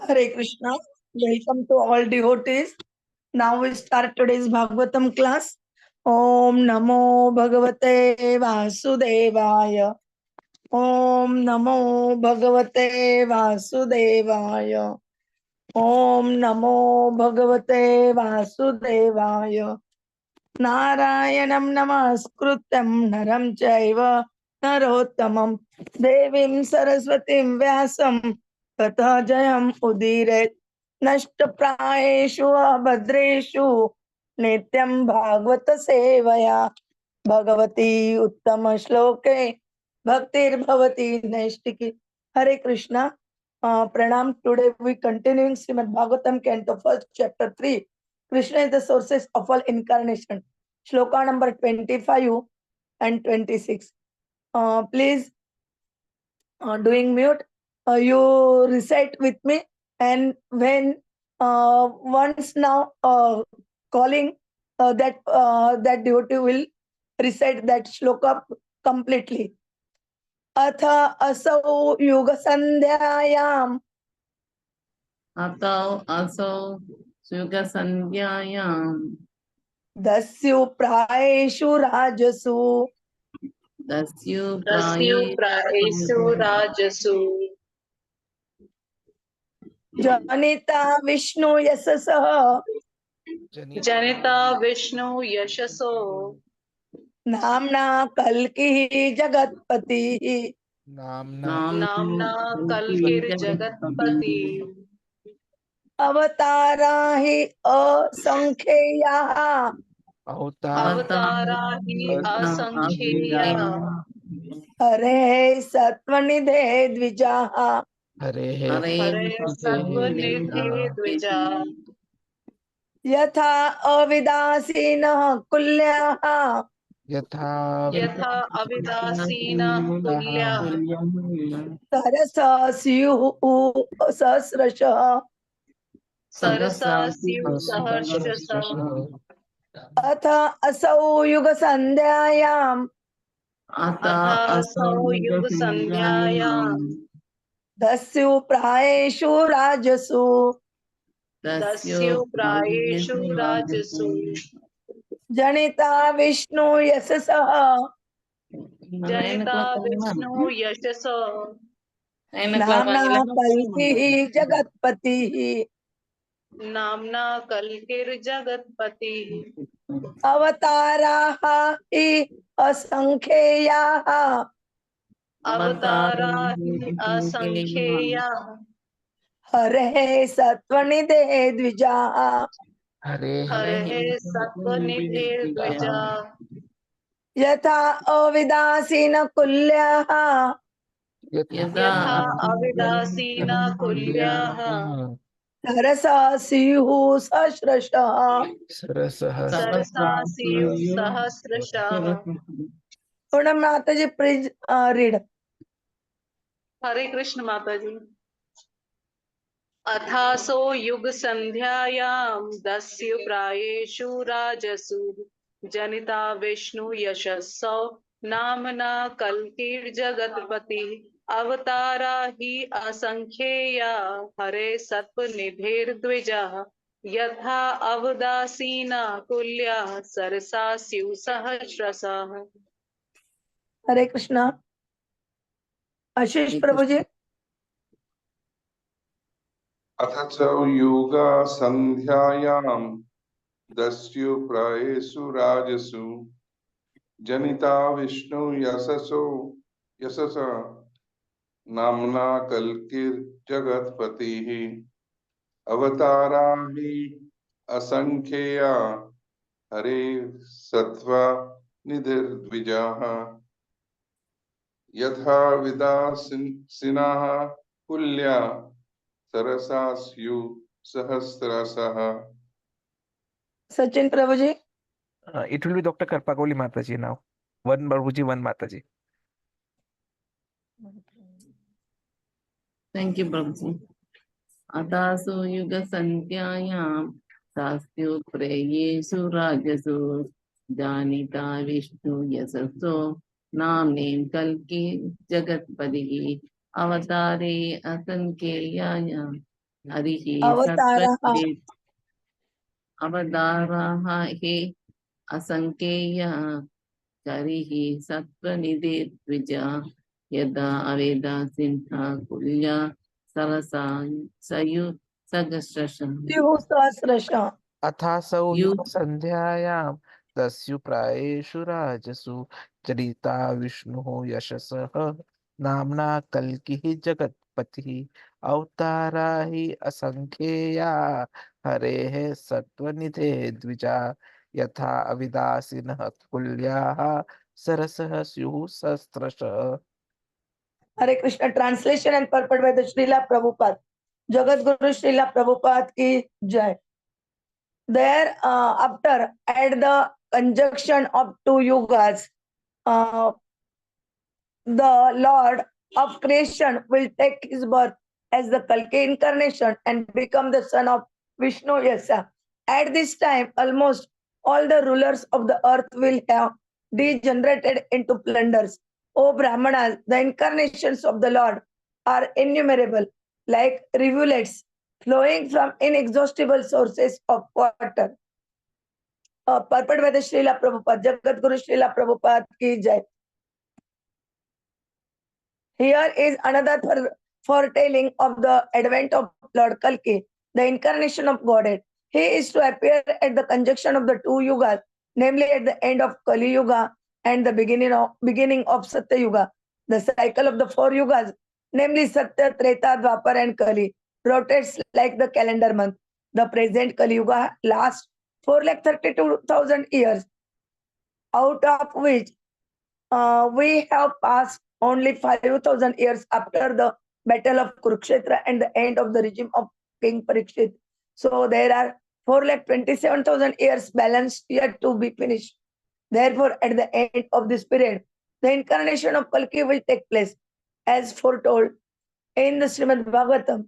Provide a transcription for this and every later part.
Hare Krishna. Welcome to all devotees. Now we start today's Bhagavatam class. Om Namo Bhagavate Vasudevaya. Om Namo Bhagavate Vasudevaya. Om Namo Bhagavate Vasudevaya. Narayanam Namaskrutam Naram Chaiva Narottamam Devim Saraswatim Vyasam Tata Jayam Udire Nashtaprayeshu Abhadreshu Nityam Bhagavata Sevaya Bhagavati Uttama Shloke Bhaktir Bhavati Naishtiki. Hare Krishna. Pranam. Today we continuing Srimad Bhagavatam Canto 1st chapter 3. Krishna is the sources of all incarnation. Shloka number 25 and 26. Please, doing mute, you recite with me, and when once now calling that devotee will recite that shloka completely. Atha asau yuga sandhyayam. Atau asau yuga sandhyayam. Dasyu praeshu rajasu. Dasyu praeshu rajasu. Janita Vishnu Yasasah. Janita Vishnu Yashaso. Namna Kalki Jagatpati. Namna Kalkir Jagatpati. Avatara hi asankhya. Avatara hi asankhya. Hare Satvanidhe Dvijaha. Hare Satvanidhe Dvija. Yatha avidasina kulyaha. Yatha avidasina kulya. Sarasa siyuhu sasrasha. Sarasa siv saharshasa. Atha asau yuga sandhyayam. Atha asau yuga sandhyayam. Dasyu praeshu rajasu. Dasyu praeshu rajasu. Janita Vishnu Yasasah. Janita Vishnu Yashasa. Namna Kalki Jagatpati. Namna Kalkir Jagatpati. Avataraha hi asankhyaha. Avatara hi asankhya. Hare Satvanidhe Dvijaha. Hare Satvanidhe Dvija. Yatha avidasina kulyaha. Yatha avidasina kulyaha. Sarasa siyuhu sasrasha. Sarasasiv sahasrasha. Madam Mataji, please read. Hare Krishna Mataji. अथासो युग संध्यायाम दस्यु प्रायेषु राजसु जनिता विष्णु यशस्सो नामना कल्किर जगतपति अवतारा ही असंख्येया हरे सत्वनिधिर द्विजः यथा अवदासीना कुल्या सरसा स्यु सहस्रशः. Hare Krishna. Ashish Prabhuji. अथ च युगा संध्यायां दस्यु प्रायेषु राजसु जनिता विष्णु यशसा नामना कल्किर जगत्पतिः अवतारा हि असंख्येया हरे सत्वा निधिर्द्विजाः यथा विदासिनाः कुल्या सरसास्यु सहस्रशः. Sachin Prabhuji. It will be Dr. Karpakoli Mataji now. One Prabhuji, one Mataji. Thank you, Prabhuji. Atasu yuga sandhyayam sastyu preyesu rajasu janita vishnu yasaso namnem kalki jagatpadihi avatare asankheyaya हरिः अवतारः सत्त्वनिधे अवताराः हे असङ्ख्येयः करिः सत्त्वनिधे द्विजा यदा अवेदासिन्हा कुल्या सरसा सयु सगस्रशं सहस्रशः अथासौ यु युगसन्ध्यायां दस्युप्रायेषु राजसु चरिता विष्णुः यशसः नाम्ना कल्किः जगत्पतिः अवतारा हि असङ्ख्येया हरेः सत्त्वनिधे द्विजा यथा अविदासिनः कुल्याः सरसः स्युः सहस्रशः. Hare Krishna. Translation and purport by the Srila Prabhupada. Jagat Guru Srila Prabhupada ki jai. There, after at the conjunction of two yugas, the Lord of creation will take his birth as the Kalki incarnation and become the son of Vishnu Yasa. At this time, almost all the rulers of the earth will have degenerated into plunders. O Brahmanas, the incarnations of the Lord are innumerable, like rivulets flowing from inexhaustible sources of water. Purport by the Srila Prabhupada, Jagat Guru Srila Prabhupada ki jai. Here is another foretelling of the advent of Lord Kalki, the incarnation of Godhead. He is to appear at the conjunction of the two yugas, namely at the end of Kali-yuga and the beginning of Satya-yuga. The cycle of the four yugas, namely Satya, Treta, Dwapar and Kali, rotates like the calendar month. The present Kali-yuga lasts 432,000 years, out of which we have passed only 5,000 years after the battle of Kurukshetra and the end of the regime of King Parikshit. So there are 427,000 years balanced yet to be finished. Therefore, at the end of this period, the incarnation of Kalki will take place, as foretold in the Srimad Bhagavatam.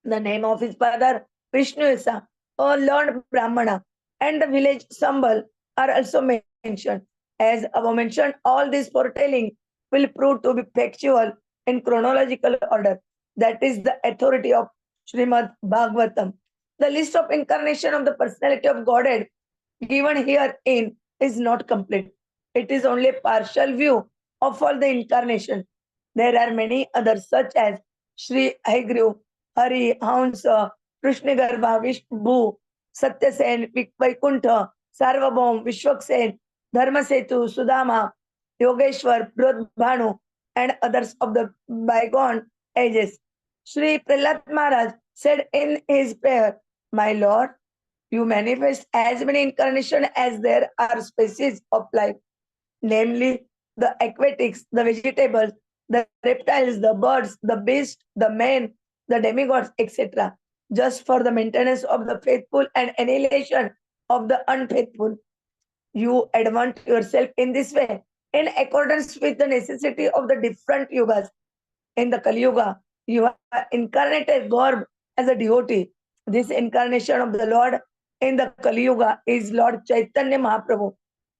The name of his father, Vishnu Yasa, or Lord Brahmana, and the village Sambal are also mentioned. As above mentioned, all these foretelling will prove to be factual in chronological order. That is the authority of Srimad Bhagavatam. The list of incarnation of the personality of Godhead given herein is not complete. It is only a partial view of all the incarnation. There are many others such as Sri Haigriv, Hari, Hansa, Krishnagarbha, Vishnu, Satyasen, Vaikuntha, Sarvabhaum, Vishwaksen, Dharmasetu, Sudama, Yogeshwar, Brodbhanu, and others of the bygone ages. Sri Prahlad Maharaj said in his prayer, "My Lord, you manifest as many incarnations as there are species of life, namely the aquatics, the vegetables, the reptiles, the birds, the beasts, the men, the demigods, etc., just for the maintenance of the faithful and annihilation of the unfaithful. You advance yourself in this way, in accordance with the necessity of the different yugas. In the Kali-yuga, you are incarnated God as a devotee. This incarnation of the Lord in the Kali-yuga is Lord Chaitanya Mahaprabhu.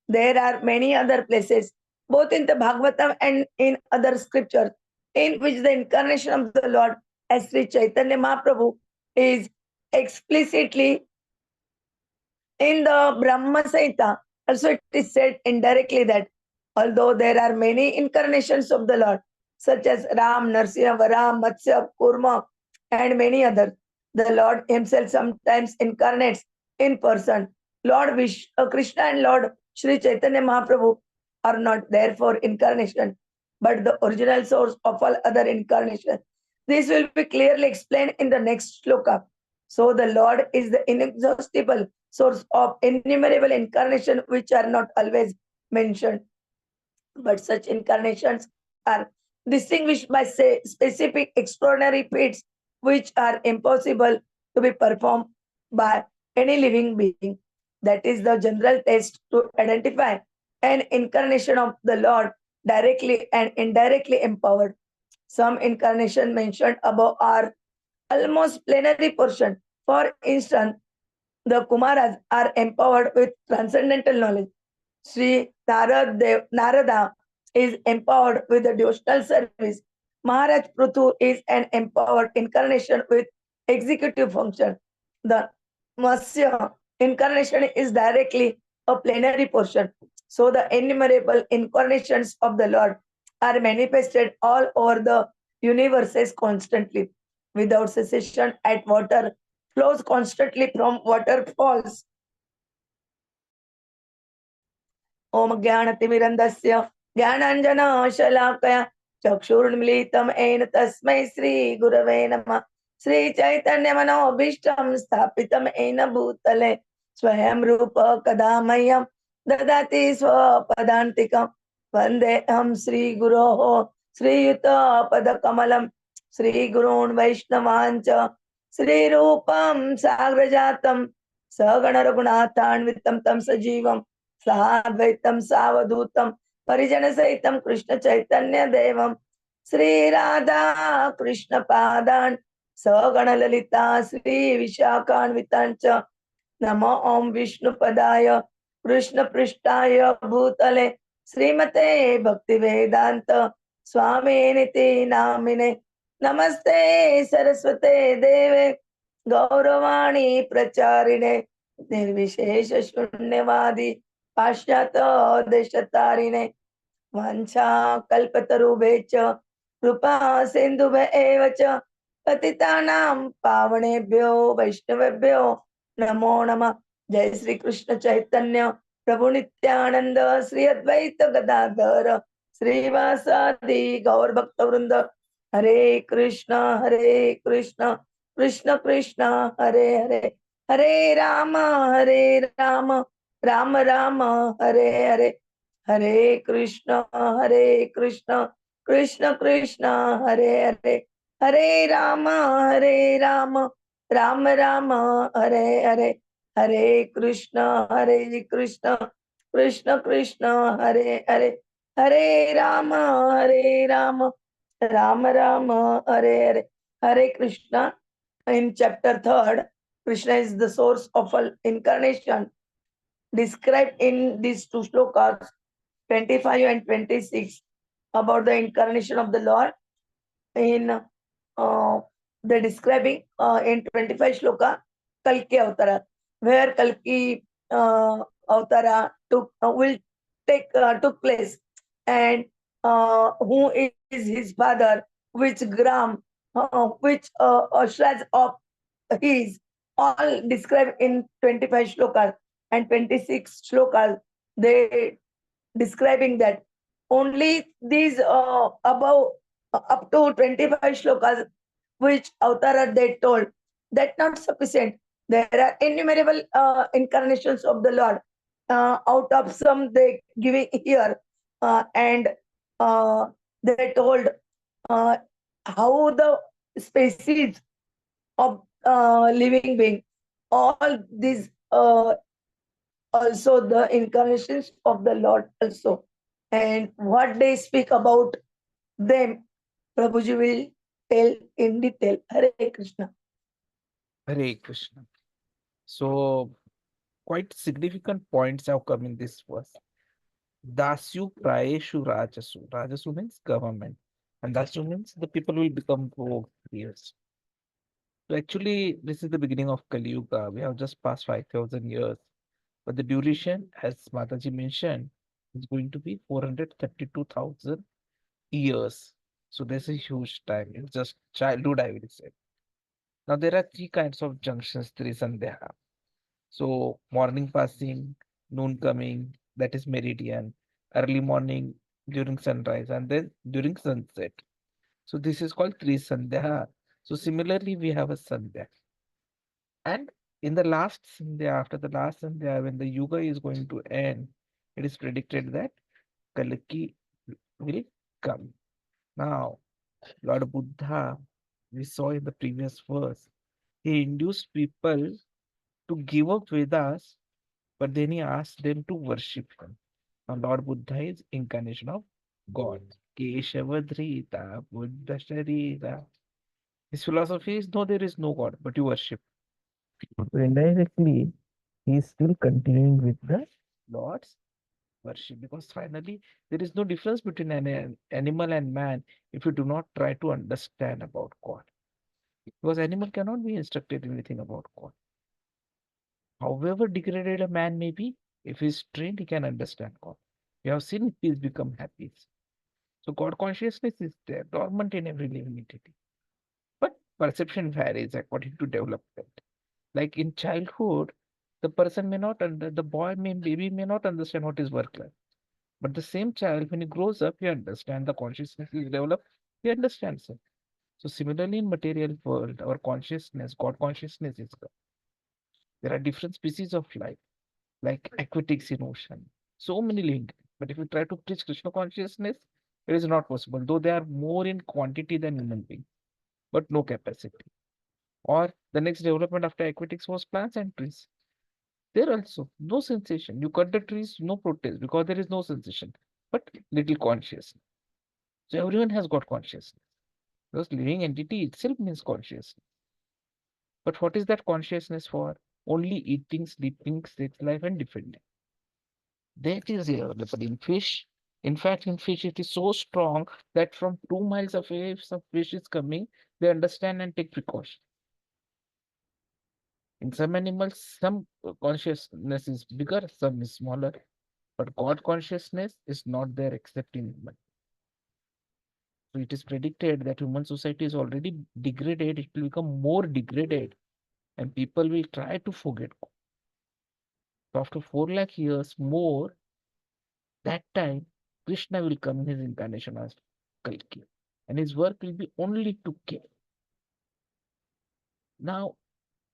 There are many other places, both in the Bhagavatam and in other scriptures, in which the incarnation of the Lord as Sri Chaitanya Mahaprabhu is explicitly in the Brahma Samhita. Also, it is said indirectly that although there are many incarnations of the Lord, such as Ram, Narsimha, Varaha, Matsya, Kurma, and many others, the Lord himself sometimes incarnates in person. Lord Krishna and Lord Sri Chaitanya Mahaprabhu are not therefore incarnation, but the original source of all other incarnations. This will be clearly explained in the next shloka. So the Lord is the inexhaustible source of innumerable incarnations which are not always mentioned. But such incarnations are distinguished by specific extraordinary feats which are impossible to be performed by any living being. That is the general test to identify an incarnation of the Lord directly and indirectly empowered. Some incarnations mentioned above are almost plenary portion. For instance, the Kumaras are empowered with transcendental knowledge. Sri Narada is empowered with the devotional service. Maharaj Prithu is an empowered incarnation with executive function. The Matsya incarnation is directly a plenary portion. So the innumerable incarnations of the Lord are manifested all over the universes constantly, without cessation. At water flows constantly from waterfalls. Om Jnanatimirandasya Jnananjana Shalakaya Chakshurmilitam Ena Tasmai Sri Gurave Namah Sri Chaitanya Manobhishtam Sthapitam Ena Bhutale Swayam Rupa Kadamayam Dadati Swapadantikam Vandeham Sri Guroho Sri Yuta Padakamalam Sri Gurun Vaishnavancha Sri Rupam Sagrajatam Sagana Raghunathan Tam Sajivam साद्वैतम सावधूतम परिजन सहितम कृष्ण चैतन्य देवम श्री राधा कृष्ण पादान सगण ललिता श्री विशाखान्वितांच नमो ओम विष्णु पदाय कृष्ण पृष्ठाय भूतले श्रीमते भक्ति वेदांत स्वामी निति नामिने नमस्ते सरस्वते देवे गौरवाणी प्रचारिणे निर्विशेष शून्यवादी पाश्चात्य देशतारिणे वाञ्छा कल्पतरुभ्यश्च कृपा सिन्धुभ्यः च पतितानां पावनेभ्यो वैष्णवेभ्यो नमो नमः। जय श्री कृष्ण चैतन्य प्रभु नित्यानंद श्री अद्वैत गदाधर श्रीवासादि गौर भक्त वृंद हरे Krishna Krishna Krishna Hare Hare Hare Ram Ram Ram Hare Hare Hare Krishna Krishna Krishna Hare Hare Hare Ram Ram Ram Hare Hare Hare Krishna Krishna Krishna Hare Hare Hare Ram Ram Ram Hare Hare Hare Krishna. In chapter 3, Krishna is the source of all incarnation, described in these two shlokas 25 and 26 about the incarnation of the Lord. In the describing in 25 shloka Kalki Avtara, where Kalki Avtara took place, and who is his father, which gram, which ashras of his, all described in 25 shlokas, and 26 shlokas they describing that. Only these above up to 25 shlokas which Avtara they told, that not sufficient. There are innumerable incarnations of the Lord. Out of some they giving here, and they told how the species of living being, all these also the incarnations of the Lord also, and what they speak about them, Prabhuji will tell in detail. Hare Krishna. Hare Krishna. So, quite significant points have come in this verse. Dasyu Prayeshu Rajasu. Rajasu means government. And Dasyu means the people will become warriors. So actually, this is the beginning of Kali-yuga. We have just passed 5,000 years. But the duration, as Mataji mentioned, is going to be 432,000 years. So there's a huge time. It's just childhood, I will say. Now there are three kinds of junctions, tri-sandhyā. So morning passing, noon coming, that is meridian, early morning during sunrise, and then during sunset. So this is called tri-sandhyā. So similarly, we have a sandhya. And in the last sandhya, after the last sandhya, when the yuga is going to end, it is predicted that Kalki will come. Now, Lord Buddha, we saw in the previous verse, he induced people to give up Vedas, but then he asked them to worship him. Now, Lord Buddha is incarnation of God. Keśava dhṛta-buddha-śarīra. His philosophy is no, there is no God, but you worship. So indirectly, he is still continuing with the Lord's worship, because finally there is no difference between an animal and man if you do not try to understand about God. Because animal cannot be instructed anything about God. However degraded a man may be, if he is trained, he can understand God. We have seen peace become happy. So God consciousness is there, dormant in every living entity. But perception varies according to development. Like in childhood, the person may not under the boy may baby may not understand what is work life. But the same child, when he grows up, he understands the consciousness is developed, he understands it. So similarly in material world, our consciousness, God consciousness is there. There are different species of life, like aquatics in ocean. So many living. But if you try to preach Krishna consciousness, it is not possible, though they are more in quantity than human beings, but no capacity. Or the next development after aquatics was plants and trees. There also no sensation. You cut the trees, no protest because there is no sensation, but little consciousness. So everyone has got consciousness. Because living entity itself means consciousness. But what is that consciousness for? Only eating, sleeping, sex life, and defending. That is available in fish. In fact, in fish, it is so strong that from 2 miles away, if some fish is coming, they understand and take precaution. In some animals, some consciousness is bigger, some is smaller. But God consciousness is not there except in human. So it is predicted that human society is already degraded, it will become more degraded, and people will try to forget God. So after 4 lakh years more, that time Krishna will come in his incarnation as Kalki, and his work will be only to kill. Now,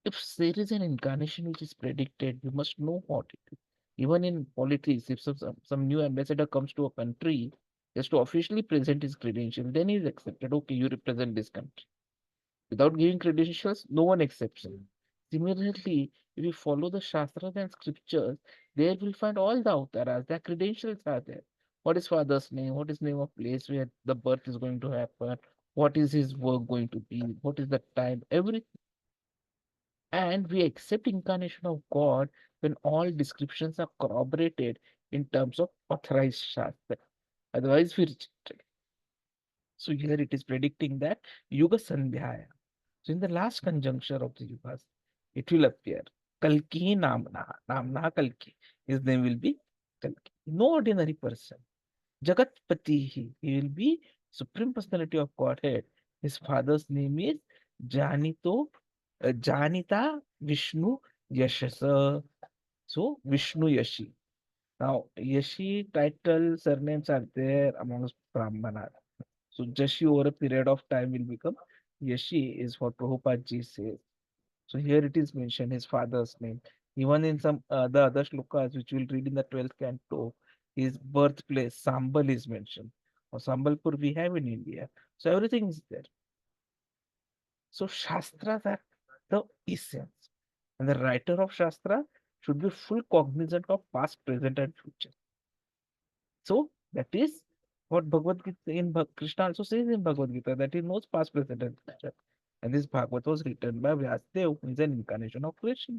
if there is an incarnation which is predicted, you must know what it is. Even in politics, if some new ambassador comes to a country, he has to officially present his credentials, then he is accepted. Okay, you represent this country. Without giving credentials, no one accepts him. Similarly, if you follow the Shastras and scriptures, there will find all the avatars, their credentials are there. What is father's name? What is name of place where the birth is going to happen? What is his work going to be? What is the time? Everything. And we accept incarnation of God when all descriptions are corroborated in terms of authorized Shastra. Otherwise, we reject it. So here it is predicting that Yuga Sandhyaya. So in the last conjuncture of the Yugas, it will appear Kalki Namna. Namna Kalki. His name will be Kalki. No ordinary person. Jagatpati. He will be Supreme Personality of Godhead. His father's name is Janito Janita Vishnu Yashasa. So Vishnu Yashi. Now Yashi title surnames are there amongst Brahmanas. So Jashi over a period of time will become Yashi is what Prabhupada ji says. So here it is mentioned his father's name. Even in some the other shlokas which we'll read in the 12th canto, his birthplace Sambal is mentioned. Or Sambalpur we have in India. So everything is there. So Shastras are the essence. And the writer of Shastra should be full cognizant of past, present, and future. So that is what Bhagavad Gita Krishna also says in Bhagavad Gita that he knows past, present, and future. And this Bhagavad was written by Vyasadeva, who is an incarnation of Krishna.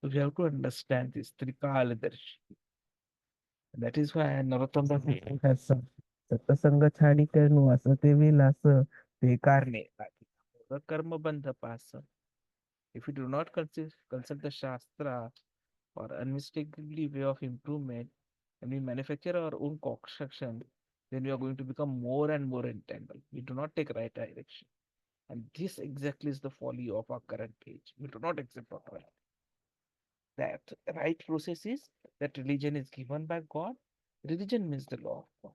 So we have to understand this Trikaladarshi. That is why Narottama Das has some Satasanga Chadikanu Asate Vilasa Te Karne the Karma Bandha Pasa. If we do not consult the Shastra or unmistakably way of improvement, and we manufacture our own construction, then we are going to become more and more entangled. We do not take right direction. And this exactly is the folly of our current age. We do not accept our right. That right process is that religion is given by God. Religion means the law of God.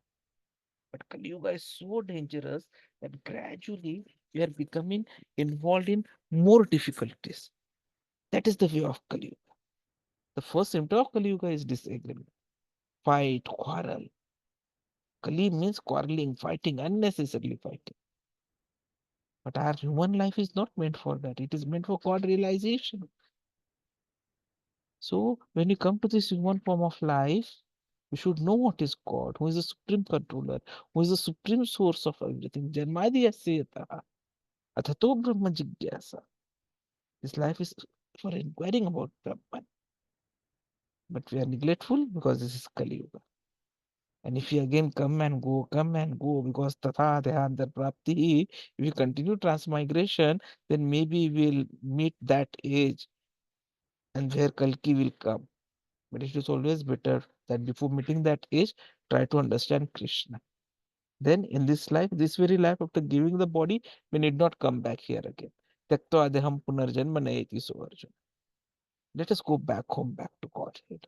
But Kali-yuga is so dangerous that gradually we are becoming involved in more difficulties. That is the way of Kali-yuga. The first symptom of Kali-yuga is disagreement, fight, quarrel. Kali means quarreling, fighting, unnecessarily fighting. But our human life is not meant for that. It is meant for God realization. So when you come to this human form of life, you should know what is God, who is the supreme controller, who is the supreme source of everything. Janmadi Asyata, Athato Brahma Jigyasa. This life is for inquiring about Brahman. But we are neglectful because this is Kali Yuga. And if you again come and go, because tatha dhyanta prapti, if you continue transmigration, then maybe we'll meet that age and where Kalki will come. But it is always better that before meeting that age, try to understand Krishna. Then in this life, this very life, after giving the body, we need not come back here again. Tyaktva adeham punarjanma nayati so Arjuna. Let us go back home, back to Godhead.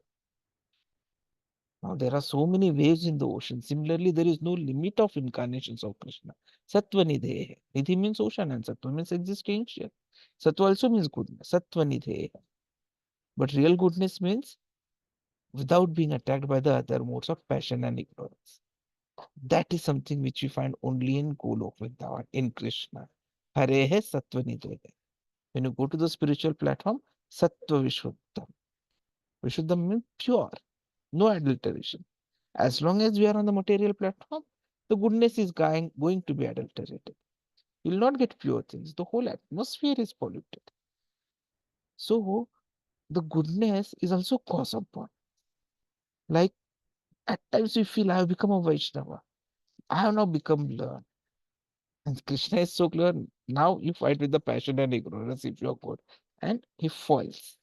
Now there are so many waves in the ocean. Similarly, there is no limit of incarnations of Krishna. Sattva nidhe. Nidhi means ocean and sattva means existential. Sattva also means goodness. Sattva nidhe. But real goodness means without being attacked by the other modes of passion and ignorance. That is something which we find only in Golok Vrindavan, in Krishna. Hare hai sattva nidhe. When you go to the spiritual platform, sattva vishuddham. Vishuddham means pure, no adulteration. As long as we are on the material platform, the goodness is going to be adulterated. You will not get pure things. The whole atmosphere is polluted. So the goodness is also cause of born. Like at times we feel I have become a Vaishnava. I have now become learned. And Krishna is so clear. Now you fight with the passion and ignorance if you are good. And he falls.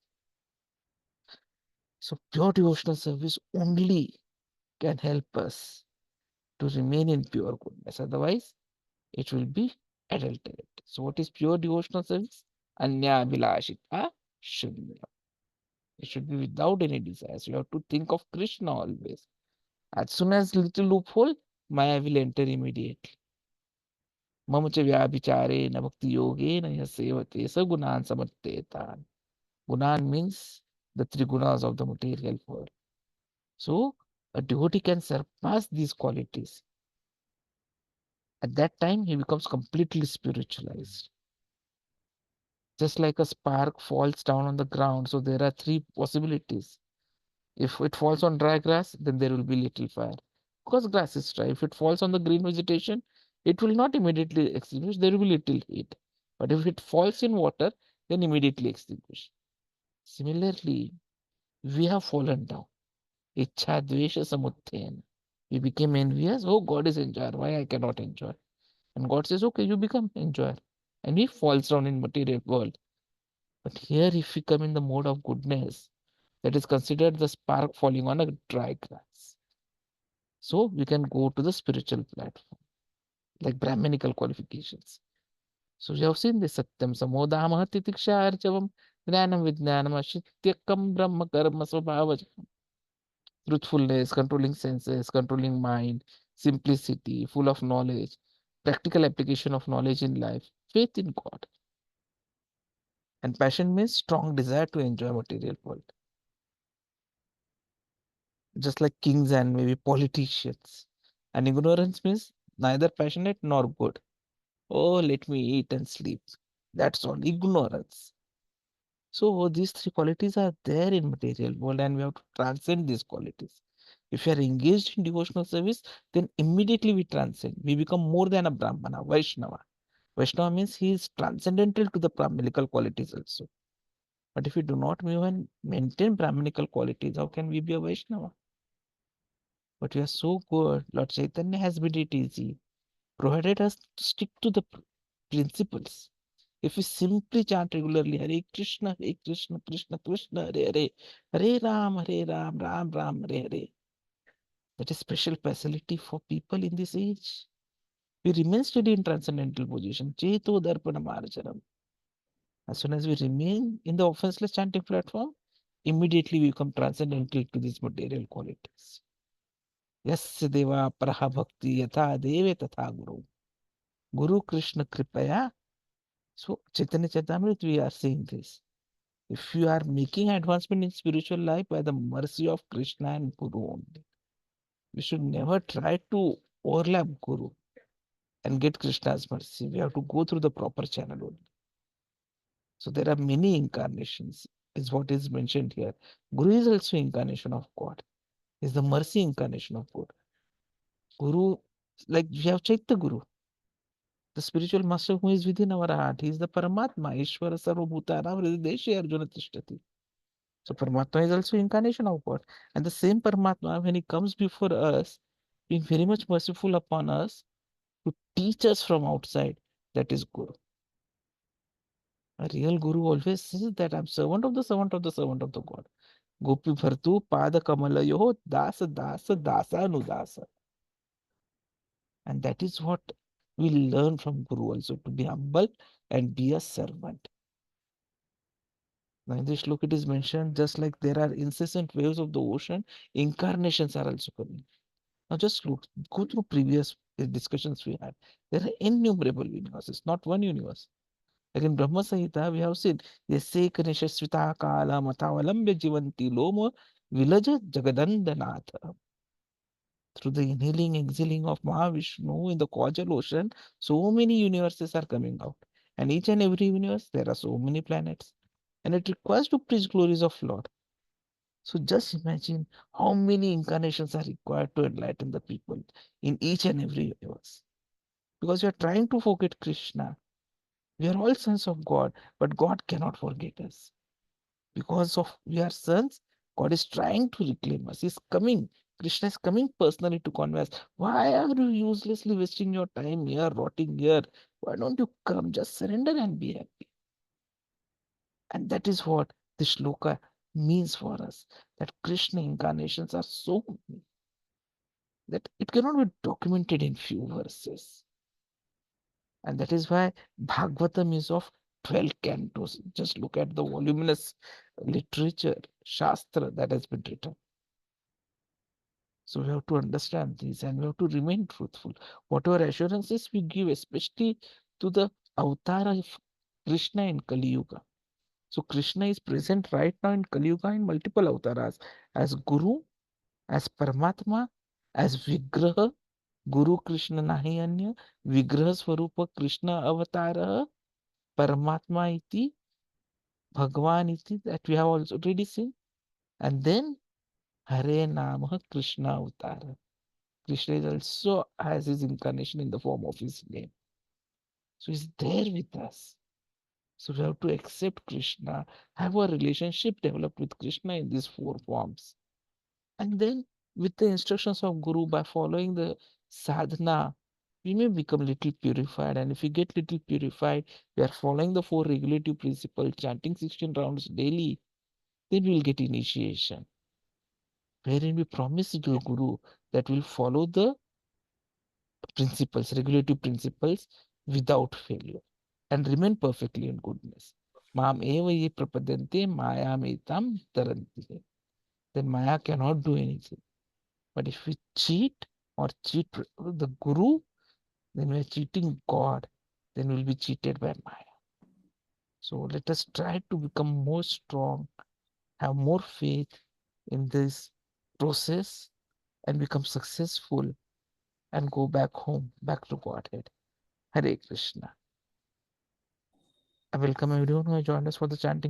So pure devotional service only can help us to remain in pure goodness. Otherwise, it will be adulterated. So what is pure devotional service? Anya vilashita shunya. It should be without any desires. You have to think of Krishna always. As soon as little loophole, Maya will enter immediately. Mamacha vyabhichare na bhakti yoge na yasevate sa gunan samattetan. Gunan means the three gunas of the material world. So a devotee can surpass these qualities. At that time, he becomes completely spiritualized. Just like a spark falls down on the ground, so there are three possibilities. If it falls on dry grass, then there will be little fire. Because grass is dry. If it falls on the green vegetation, it will not immediately extinguish. There will be little heat. But if it falls in water, then immediately extinguish. Similarly, we have fallen down. Ichha dvesha samuttena. We became envious. Oh, God is enjoyer. Why I cannot enjoy? And God says, okay, you become enjoyer. And he falls down in material world. But here, if we come in the mode of goodness, that is considered the spark falling on a dry grass. So we can go to the spiritual platform, like Brahminical qualifications. So we have seen this Satyam Samodama Titiksha Archavam Jnanam Vijnanam Ashityakam Brahma Karma Svabhavajam. Truthfulness, controlling senses, controlling mind, simplicity, full of knowledge, practical application of knowledge in life, faith in God. And passion means strong desire to enjoy material world. Just like kings and maybe politicians. And ignorance means neither passionate nor good. Oh, let me eat and sleep. That's all ignorance. So these three qualities are there in material world and we have to transcend these qualities. If you are engaged in devotional service, then immediately we transcend. We become more than a Brahmana, Vaishnava. Vaishnava means he is transcendental to the Brahminical qualities also. But if we do not even maintain Brahminical qualities, how can we be a Vaishnava? But we are so good. Lord Chaitanya has made it easy, provided us to stick to the principles. If we simply chant regularly Hare Krishna, Krishna Krishna, Hare Hare, Hare Ram, Ram Ram, Hare Hare. That is special facility for people in this age. We remain steady in transcendental position. Cheto Darpana Marjanam. As soon as we remain in the offenseless chanting platform, immediately we become transcendental to these material qualities. Yasya deva paraha bhakti yatha deve tatha guru. Guru Krishna kripaya. So Chaitanya Charitamrita, we are saying this. If you are making advancement in spiritual life by the mercy of Krishna and Guru only, we should never try to overlap Guru and get Krishna's mercy. We have to go through the proper channel only. So there are many incarnations, is what is mentioned here. Guru is also incarnation of God. Is the mercy incarnation of God. Guru, like we have Chaitya Guru, the spiritual master who is within our heart. He is the Paramatma, Ishvara Sarvabhutanam Hridayeshe Arjuna Tishtati. So Paramatma is also incarnation of God. And the same Paramatma, when he comes before us, being very much merciful upon us to teach us from outside. That is Guru. A real Guru always says that I'm servant of the servant of the servant of the God. Gopi Bhartu Pada Kamalayo Dasa Dasa Dasa Anudasa. And that is what we learn from Guru also, to be humble and be a servant. Now in this look it is mentioned, just like there are incessant waves of the ocean, incarnations are also coming. Now just look, go through previous discussions we had. There are innumerable universes, not one universe. Like in Brahma Samhita, we have seen, Yase Kanishasvita Kala Mathavalambya Jivanti Loma Vilaja Jagadandanatha. Through the inhaling, exhaling of Mahavishnu in the causal ocean, so many universes are coming out. And each and every universe, there are so many planets. And it requires to preach glories of Lord. So just imagine how many incarnations are required to enlighten the people in each and every universe. Because we are trying to forget Krishna. We are all sons of God, but God cannot forget us. Because of we are sons, God is trying to reclaim us. He's coming. Krishna is coming personally to converse. Why are you uselessly wasting your time here, rotting here? Why don't you come? Just surrender and be happy. And that is what this shloka means for us. That Krishna incarnations are so many that it cannot be documented in few verses. And that is why Bhagavatam is of 12 cantos. Just look at the voluminous literature, Shastra that has been written. So we have to understand this and we have to remain truthful. Whatever assurances we give, especially to the avatar of Krishna in Kali-yuga. So Krishna is present right now in Kali-yuga in multiple avatars, as Guru, as Paramatma, as Vigraha, Guru Krishna nahi anya, Vigraha Swarupa Krishna Avatara, Paramatma iti, Bhagwan iti, that we have also already seen. And then Hare Namah Krishna Avatara. Krishna is also has his incarnation in the form of his name. So he's there with us. So we have to accept Krishna, have a relationship developed with Krishna in these four forms. And then with the instructions of Guru, by following the sadhana, we may become little purified. And if we get little purified, we are following the four regulative principles, chanting 16 rounds daily, then we will get initiation. Wherein we promise the Guru that we'll follow the principles, regulative principles without failure and remain perfectly in goodness. Mam eva ye prapadante mayam etam taranti. Then Maya cannot do anything. But if we cheat or cheat the Guru, then we are cheating God. Then we'll be cheated by Maya. So let us try to become more strong, have more faith in this process and become successful and go back home, back to Godhead. Hare Krishna. I welcome everyone who has joined us for the chanting